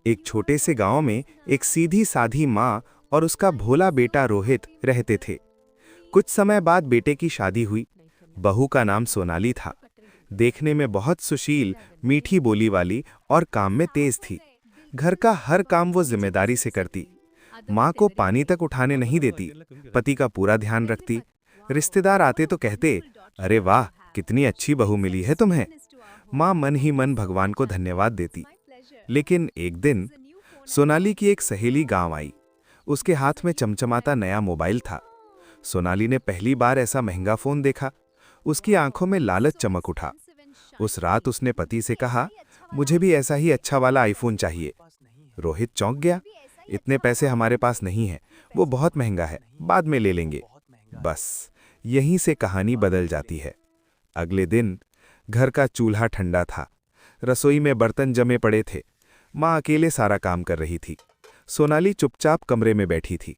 एक छोटे से गांव में एक सीधी साधी माँ और उसका भोला बेटा रोहित रहते थे। कुछ समय बाद बेटे की शादी हुई। बहू का नाम सोनाली था। देखने में बहुत सुशील, मीठी बोली वाली और काम में तेज थी। घर का हर काम वो जिम्मेदारी से करती। माँ को पानी तक उठाने नहीं देती, पति का पूरा ध्यान रखती। रिश्तेदार आते तो कहते, अरे वाह, कितनी अच्छी बहू मिली है तुम्हें। माँ मन ही मन भगवान को धन्यवाद देती। लेकिन एक दिन सोनाली की एक सहेली गांव आई। उसके हाथ में चमचमाता नया मोबाइल था। सोनाली ने पहली बार ऐसा महंगा फोन देखा। उसकी आंखों में लालच चमक उठा। उस रात उसने पति से कहा, मुझे भी ऐसा ही अच्छा वाला आईफोन चाहिए। रोहित चौंक गया। इतने पैसे हमारे पास नहीं हैं, वो बहुत महंगा है, बाद में ले लेंगे। बस यहीं से कहानी बदल जाती है। अगले दिन घर का चूल्हा ठंडा था। रसोई में बर्तन जमे पड़े थे। माँ अकेले सारा काम कर रही थी। सोनाली चुपचाप कमरे में बैठी थी।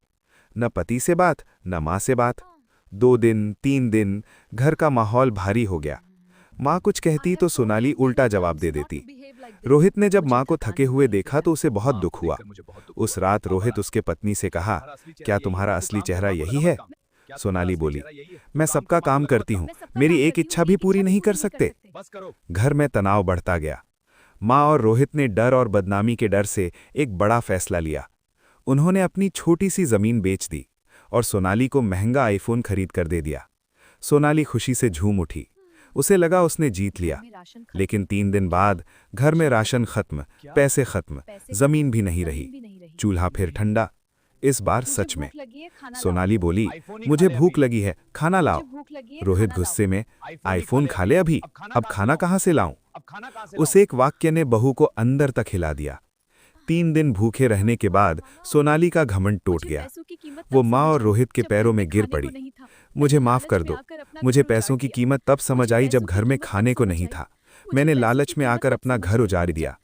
न पति से बात, न माँ से बात। 2 दिन, 3 दिन घर का माहौल भारी हो गया। माँ कुछ कहती तो सोनाली उल्टा जवाब दे देती। रोहित ने जब माँ को थके हुए देखा तो उसे बहुत दुख हुआ। उस रात रोहित उसके पत्नी से कहा, क्या तुम्हारा असली चेहरा यही है? सोनाली बोली, मैं सबका काम करती हूँ, मेरी एक इच्छा भी पूरी नहीं कर सकते। घर में तनाव बढ़ता गया। माँ और रोहित ने डर और बदनामी के डर से एक बड़ा फैसला लिया। उन्होंने अपनी छोटी सी जमीन बेच दी और सोनाली को महंगा आईफोन खरीद कर दे दिया। सोनाली खुशी से झूम उठी। उसे लगा उसने जीत लिया। लेकिन 3 दिन बाद घर में राशन खत्म, पैसे खत्म, जमीन भी नहीं रही। चूल्हा फिर ठंडा। इस बार सच में। सोनाली बोली, मुझे भूख लगी है, खाना लाओ। रोहित गुस्से में, आईफोन खा ले अभी, अब खाना कहाँ से लाऊं? उस एक वाक्य ने बहू को अंदर तक हिला दिया। 3 दिन भूखे रहने के बाद सोनाली का घमंड टूट गया। वो माँ और रोहित के पैरों में गिर पड़ी। मुझे माफ कर दो। मुझे पैसों की कीमत तब समझ आई जब घर में खाने को नहीं था। मैंने लालच में आकर अपना घर उजाड़ दिया।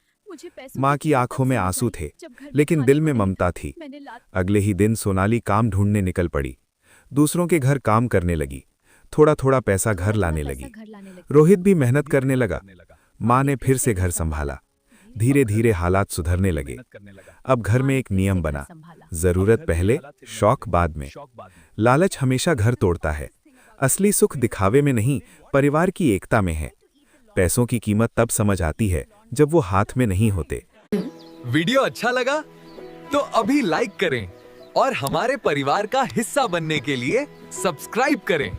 माँ की आंखों में आंसू थे, लेकिन दिल में ममता थी। अगले ही दिन सोनाली काम ढूंढने निकल पड़ी। दूसरों के घर काम करने लगी। थोड़ा थोड़ा पैसा घर लाने लगी। रोहित भी मेहनत करने लगा। माँ ने फिर से घर संभाला। धीरे धीरे हालात सुधरने लगे। अब घर में एक नियम बना, जरूरत पहले, शौक बाद में। लालच हमेशा घर तोड़ता है। असली सुख दिखावे में नहीं, परिवार की एकता में है। पैसों की कीमत तब समझ आती है जब वो हाथ में नहीं होते। वीडियो अच्छा लगा तो अभी लाइक करें और हमारे परिवार का हिस्सा बनने के लिए सब्सक्राइब करें।